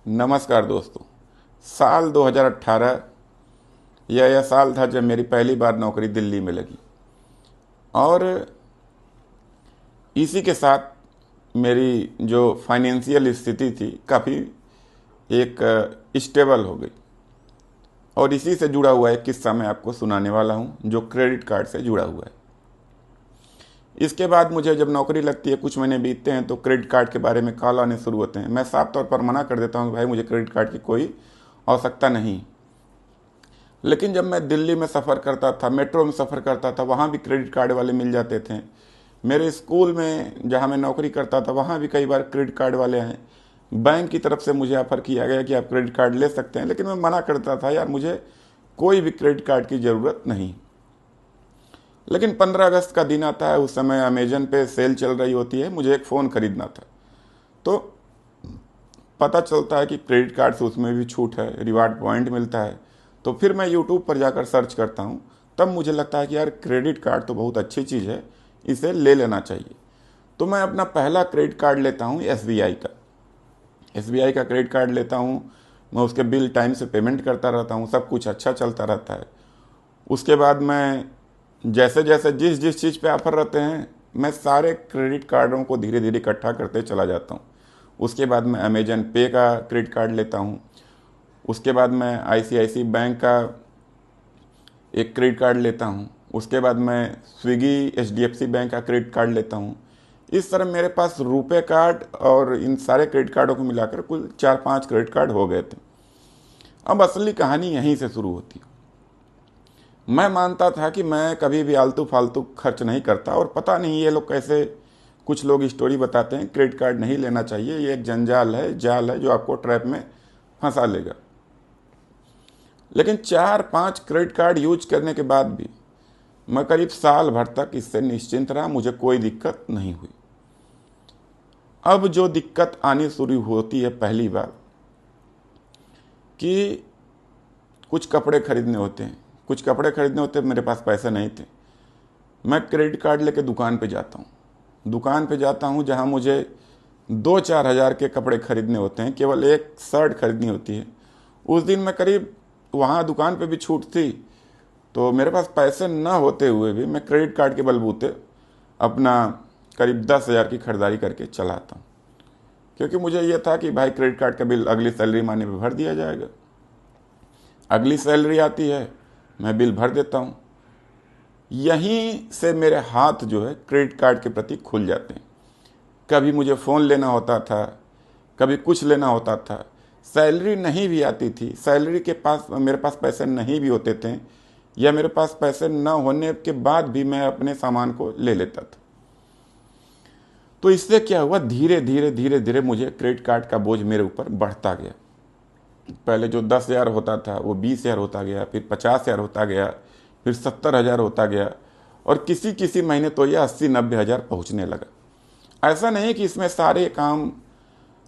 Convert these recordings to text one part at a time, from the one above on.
नमस्कार दोस्तों। साल 2018 यह साल था जब मेरी पहली बार नौकरी दिल्ली में लगी और इसी के साथ मेरी जो फाइनेंशियल स्थिति थी काफ़ी एक स्टेबल हो गई। और इसी से जुड़ा हुआ एक किस्सा मैं आपको सुनाने वाला हूँ जो क्रेडिट कार्ड से जुड़ा हुआ है। इसके बाद मुझे जब नौकरी लगती है, कुछ महीने बीतते हैं तो क्रेडिट कार्ड के बारे में कॉल आने शुरू होते हैं। मैं साफ तौर पर मना कर देता हूँ कि भाई मुझे क्रेडिट कार्ड की कोई आवश्यकता नहीं। लेकिन जब मैं दिल्ली में सफ़र करता था, मेट्रो में सफ़र करता था, वहाँ भी क्रेडिट कार्ड वाले मिल जाते थे। मेरे स्कूल में जहाँ मैं नौकरी करता था वहाँ भी कई बार क्रेडिट कार्ड वाले आए। बैंक की तरफ से मुझे ऑफ़र किया गया कि आप क्रेडिट कार्ड ले सकते हैं, लेकिन मैं मना करता था, यार मुझे कोई भी क्रेडिट कार्ड की ज़रूरत नहीं। लेकिन 15 अगस्त का दिन आता है, उस समय अमेजन पे सेल चल रही होती है, मुझे एक फ़ोन खरीदना था। तो पता चलता है कि क्रेडिट कार्ड से उसमें भी छूट है, रिवार्ड पॉइंट मिलता है। तो फिर मैं यूट्यूब पर जाकर सर्च करता हूँ, तब मुझे लगता है कि यार क्रेडिट कार्ड तो बहुत अच्छी चीज़ है, इसे ले लेना चाहिए। तो मैं अपना पहला क्रेडिट कार्ड लेता हूँ एसबीआई का। एसबीआई का क्रेडिट कार्ड लेता हूँ, मैं उसके बिल टाइम से पेमेंट करता रहता हूँ, सब कुछ अच्छा चलता रहता है। उसके बाद मैं जैसे जैसे जिस जिस चीज़ पे ऑफर रहते हैं, मैं सारे क्रेडिट कार्डों को धीरे धीरे इकट्ठा करते चला जाता हूँ। उसके बाद मैं अमेजन पे का क्रेडिट कार्ड लेता हूँ। उसके बाद मैं आईसीआईसी बैंक का एक क्रेडिट कार्ड लेता हूँ। उसके बाद मैं स्विगी एचडीएफसी बैंक का क्रेडिट कार्ड लेता हूँ। इस तरह मेरे पास रुपए कार्ड और इन सारे क्रेडिट कार्डों को मिलाकर कुल 4-5 क्रेडिट कार्ड हो गए थे। अब असली कहानी यहीं से शुरू होती है। मैं मानता था कि मैं कभी भी आलतू फालतू खर्च नहीं करता, और पता नहीं ये लोग कैसे, कुछ लोग स्टोरी बताते हैं क्रेडिट कार्ड नहीं लेना चाहिए, ये एक जंजाल है, जाल है जो आपको ट्रैप में फंसा लेगा। लेकिन 4-5 क्रेडिट कार्ड यूज करने के बाद भी मैं करीब साल भर तक इससे निश्चिंत रहा, मुझे कोई दिक्कत नहीं हुई। अब जो दिक्कत आनी शुरू होती है पहली बार कि कुछ कपड़े खरीदने होते हैं, मेरे पास पैसे नहीं थे। मैं क्रेडिट कार्ड लेके दुकान पे जाता हूँ जहाँ मुझे 2-4 हज़ार के कपड़े खरीदने होते हैं, केवल एक शर्ट खरीदनी होती है। उस दिन मैं करीब, वहाँ दुकान पे भी छूट थी, तो मेरे पास पैसे न होते हुए भी मैं क्रेडिट कार्ड के बलबूते अपना करीब 10,000 की खरीदारी करके चला आता हूँ। क्योंकि मुझे ये था कि भाई क्रेडिट कार्ड का बिल अगली सैलरी माने पे भर दिया जाएगा। अगली सैलरी आती है, मैं बिल भर देता हूँ। यहीं से मेरे हाथ जो है क्रेडिट कार्ड के प्रति खुल जाते हैं। कभी मुझे फ़ोन लेना होता था, कभी कुछ लेना होता था, सैलरी नहीं भी आती थी, सैलरी के पास मेरे पास पैसे नहीं भी होते थे, या मेरे पास पैसे न होने के बाद भी मैं अपने सामान को ले लेता था। तो इससे क्या हुआ, धीरे धीरे धीरे धीरे मुझे क्रेडिट कार्ड का बोझ मेरे ऊपर बढ़ता गया। पहले जो 10,000 होता था वो 20,000 होता गया, फिर 50,000 होता गया, फिर 70,000 होता गया, और किसी किसी महीने तो ये 80-90 हज़ार पहुँचने लगा। ऐसा नहीं कि इसमें सारे काम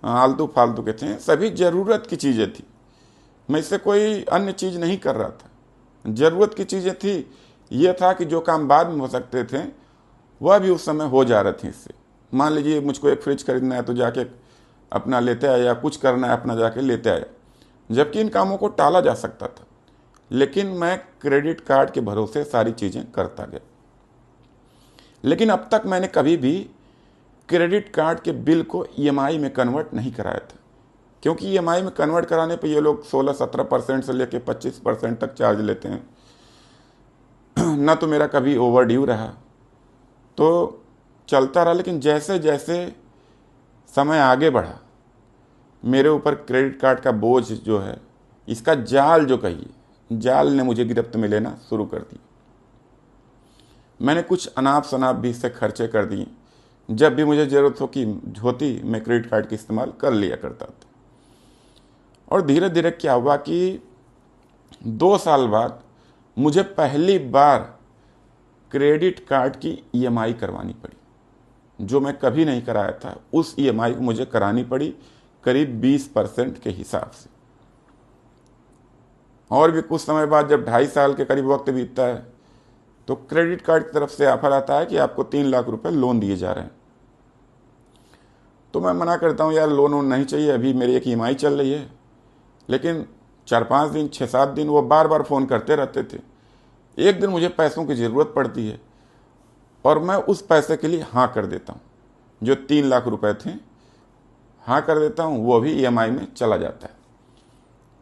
आलतू फालतू के थे, सभी ज़रूरत की चीज़ें थी। मैं इससे कोई अन्य चीज़ नहीं कर रहा था, ज़रूरत की चीज़ें थी। ये था कि जो काम बाद में हो सकते थे वह भी उस समय हो जा रहे थे इससे। मान लीजिए मुझको एक फ्रिज खरीदना है तो जाके अपना लेते आया, या कुछ करना है अपना जाके लेते आया, जबकि इन कामों को टाला जा सकता था। लेकिन मैं क्रेडिट कार्ड के भरोसे सारी चीज़ें करता गया। लेकिन अब तक मैंने कभी भी क्रेडिट कार्ड के बिल को ईएमआई में कन्वर्ट नहीं कराया था, क्योंकि ईएमआई में कन्वर्ट कराने पे ये लोग 16-17% से लेकर 25% तक चार्ज लेते हैं। ना तो मेरा कभी ओवर ड्यू रहा, तो चलता रहा। लेकिन जैसे जैसे समय आगे बढ़ा, मेरे ऊपर क्रेडिट कार्ड का बोझ जो है, इसका जाल जो कहिए, जाल ने मुझे गिरफ्त में लेना शुरू कर दी। मैंने कुछ अनाप शनाप भी इससे खर्चे कर दिए। जब भी मुझे ज़रूरत होती मैं क्रेडिट कार्ड का इस्तेमाल कर लिया करता था। और धीरे धीरे क्या हुआ कि 2 साल बाद मुझे पहली बार क्रेडिट कार्ड की ईएमआई करवानी पड़ी। जो मैं कभी नहीं कराया था, उस ईएमआई को मुझे करानी पड़ी करीब 20% के हिसाब से। और भी कुछ समय बाद जब 2.5 साल के करीब वक्त बीतता है, तो क्रेडिट कार्ड की तरफ से ऑफर आता है कि आपको 3 लाख रुपए लोन दिए जा रहे हैं। तो मैं मना करता हूँ, यार लोन वोन नहीं चाहिए, अभी मेरी एक ईएमआई चल रही है। लेकिन 4-5 दिन 6-7 दिन वो बार बार फ़ोन करते रहते थे। एक दिन मुझे पैसों की ज़रूरत पड़ती है और मैं उस पैसे के लिए हाँ कर देता हूँ, जो 3 लाख रुपए थे, हाँ कर देता हूँ, वो भी ईएमआई में चला जाता है।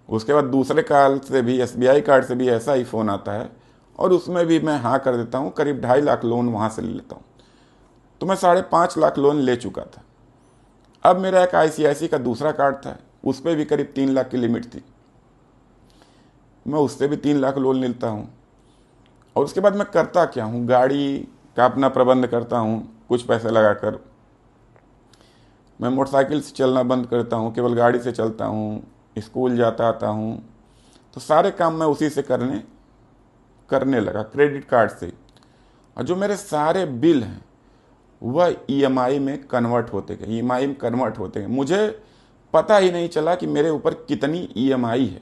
उसके बाद दूसरे कार्ड से भी, एसबीआई कार्ड से भी ऐसा ही फ़ोन आता है और उसमें भी मैं हाँ कर देता हूँ, करीब 2.5 लाख लोन वहाँ से ले लेता हूँ। तो मैं 5.5 लाख लोन ले चुका था। अब मेरा एक आईसीआईसी का दूसरा कार्ड था, उस पर भी करीब 3 लाख की लिमिट थी, मैं उससे भी 3 लाख लोन लेता हूँ। और उसके बाद मैं करता क्या हूँ, गाड़ी का अपना प्रबंध करता हूँ कुछ पैसे लगाकर। मैं मोटरसाइकिल से चलना बंद करता हूँ, केवल गाड़ी से चलता हूँ, स्कूल जाता आता हूँ। तो सारे काम मैं उसी से करने लगा, क्रेडिट कार्ड से। और जो मेरे सारे बिल हैं वह ईएमआई में कन्वर्ट होते गए, ईएमआई में कन्वर्ट होते गए। मुझे पता ही नहीं चला कि मेरे ऊपर कितनी ईएमआई है।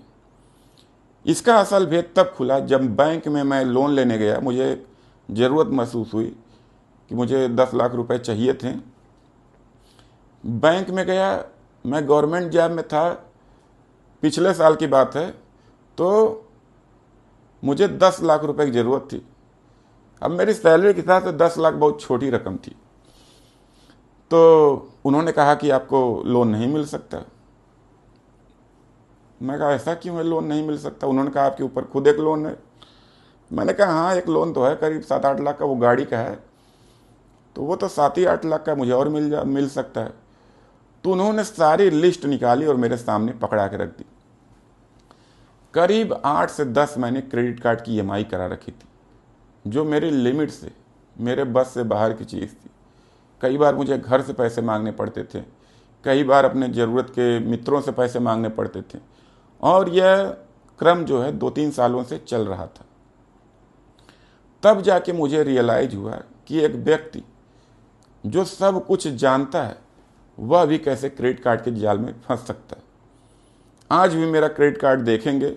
इसका असल भेद तब खुला जब बैंक में मैं लोन लेने गया। मुझे ज़रूरत महसूस हुई कि मुझे 10 लाख रुपए चाहिए थे। बैंक में गया, मैं गवर्नमेंट जॉब में था, पिछले साल की बात है, तो मुझे 10 लाख रुपए की ज़रूरत थी। अब मेरी सैलरी के हिसाब से 10 लाख बहुत छोटी रकम थी। तो उन्होंने कहा कि आपको लोन नहीं मिल सकता। मैं कहा ऐसा क्यों है, लोन नहीं मिल सकता? उन्होंने कहा आपके ऊपर खुद एक लोन है। मैंने कहा हाँ, एक लोन तो है करीब 7-8 लाख का, वो गाड़ी का है, तो वो तो 7-8 लाख का मुझे और मिल सकता है। तो उन्होंने सारी लिस्ट निकाली और मेरे सामने पकड़ा के रख दी। करीब 8 से 10 मैंने क्रेडिट कार्ड की ईएमआई करा रखी थी, जो मेरी लिमिट से, मेरे बस से बाहर की चीज़ थी। कई बार मुझे घर से पैसे मांगने पड़ते थे, कई बार अपने ज़रूरत के मित्रों से पैसे मांगने पड़ते थे। और यह क्रम जो है 2-3 सालों से चल रहा था। तब जाके मुझे रियलाइज हुआ कि एक व्यक्ति जो सब कुछ जानता है वह भी कैसे क्रेडिट कार्ड के जाल में फंस सकता है। आज भी मेरा क्रेडिट कार्ड देखेंगे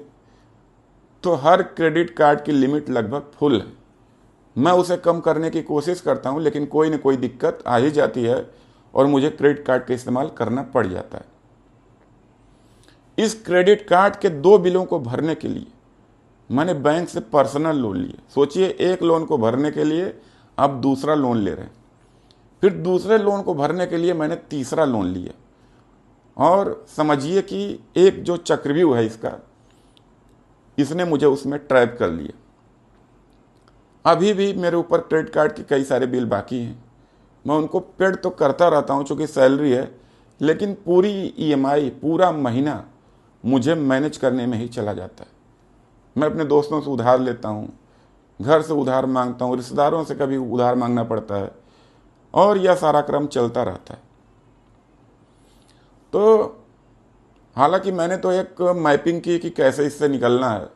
तो हर क्रेडिट कार्ड की लिमिट लगभग फुल है। मैं उसे कम करने की कोशिश करता हूं, लेकिन कोई न कोई दिक्कत आ ही जाती है और मुझे क्रेडिट कार्ड का इस्तेमाल करना पड़ जाता है। इस क्रेडिट कार्ड के 2 बिलों को भरने के लिए मैंने बैंक से पर्सनल लोन लिया। सोचिए, एक लोन को भरने के लिए आप दूसरा लोन ले रहे हैं, फिर दूसरे लोन को भरने के लिए मैंने तीसरा लोन लिया। और समझिए कि एक जो चक्रव्यूह है इसका, इसने मुझे उसमें ट्रैप कर लिया। अभी भी मेरे ऊपर क्रेडिट कार्ड के कई सारे बिल बाकी हैं, मैं उनको पेड तो करता रहता हूँ चूँकि सैलरी है, लेकिन पूरी ईएमआई, पूरा महीना मुझे मैनेज करने में ही चला जाता है। मैं अपने दोस्तों से उधार लेता हूँ, घर से उधार मांगता हूँ, रिश्तेदारों से कभी उधार मांगना पड़ता है, और यह सारा क्रम चलता रहता है। तो हालांकि मैंने तो एक मैपिंग की कि कैसे इससे निकलना है,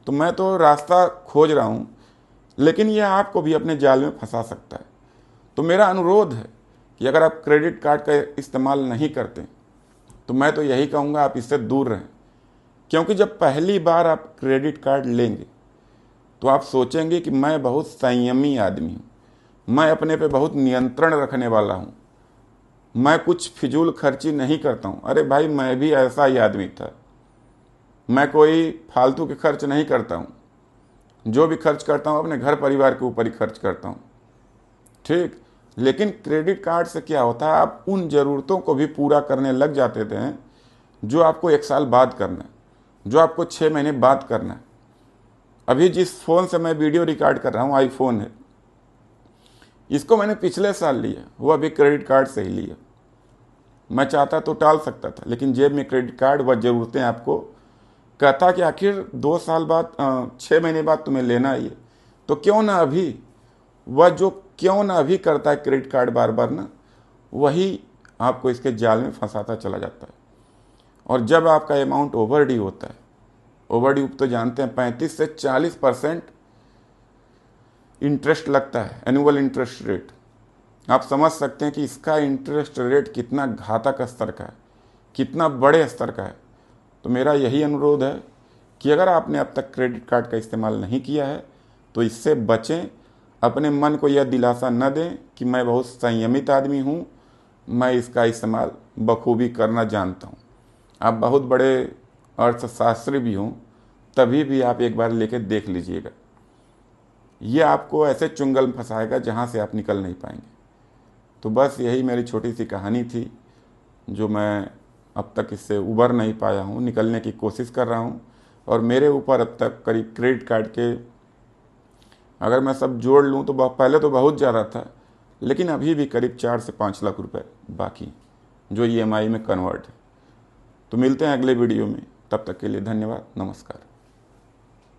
तो मैं तो रास्ता खोज रहा हूँ, लेकिन यह आपको भी अपने जाल में फंसा सकता है। तो मेरा अनुरोध है कि अगर आप क्रेडिट कार्ड का इस्तेमाल नहीं करते तो मैं तो यही कहूँगा आप इससे दूर रहें। क्योंकि जब पहली बार आप क्रेडिट कार्ड लेंगे तो आप सोचेंगे कि मैं बहुत संयमी आदमी हूँ, मैं अपने पे बहुत नियंत्रण रखने वाला हूँ, मैं कुछ फिजूल खर्ची नहीं करता हूँ। अरे भाई, मैं भी ऐसा ही आदमी था, मैं कोई फालतू के खर्च नहीं करता हूँ। जो भी खर्च करता हूँ अपने घर परिवार के ऊपर ही खर्च करता हूँ, ठीक। लेकिन क्रेडिट कार्ड से क्या होता है, आप उन ज़रूरतों को भी पूरा करने लग जाते थे जो आपको 1 साल बाद करना है, जो आपको 6 महीने बाद करना है। अभी जिस फ़ोन से मैं वीडियो रिकॉर्ड कर रहा हूँ, आईफोन है, इसको मैंने पिछले साल लिया, वो अभी क्रेडिट कार्ड से ही लिया। मैं चाहता तो टाल सकता था, लेकिन जेब में क्रेडिट कार्ड, वह ज़रूरतें आपको कहता कि आखिर 2 साल बाद, 6 महीने बाद तुम्हें लेना ही है, तो क्यों ना अभी, वह जो क्यों ना अभी करता है क्रेडिट कार्ड बार बार ना, वही आपको इसके जाल में फंसाता चला जाता है। और जब आपका अमाउंट ओवर ड्यू होता है, ओवर ड्यू तो जानते हैं 35 से 40% इंटरेस्ट लगता है, एनुअल इंटरेस्ट रेट। आप समझ सकते हैं कि इसका इंटरेस्ट रेट कितना घातक स्तर का है, कितना बड़े स्तर का है। तो मेरा यही अनुरोध है कि अगर आपने अब तक क्रेडिट कार्ड का इस्तेमाल नहीं किया है तो इससे बचें। अपने मन को यह दिलासा न दें कि मैं बहुत संयमित आदमी हूँ, मैं इसका इस्तेमाल बखूबी करना जानता हूँ। आप बहुत बड़े अर्थशास्त्री भी हों तभी भी आप एक बार लेके देख लीजिएगा, ये आपको ऐसे चुंगल में फंसाएगा जहाँ से आप निकल नहीं पाएंगे। तो बस यही मेरी छोटी सी कहानी थी, जो मैं अब तक इससे उबर नहीं पाया हूँ, निकलने की कोशिश कर रहा हूँ। और मेरे ऊपर अब तक करीब क्रेडिट कार्ड के, अगर मैं सब जोड़ लूँ तो पहले तो बहुत ज़्यादा था, लेकिन अभी भी करीब 4 से 5 लाख रुपए बाकी जो EMI में कन्वर्ट है। तो मिलते हैं अगले वीडियो में, तब तक के लिए धन्यवाद, नमस्कार।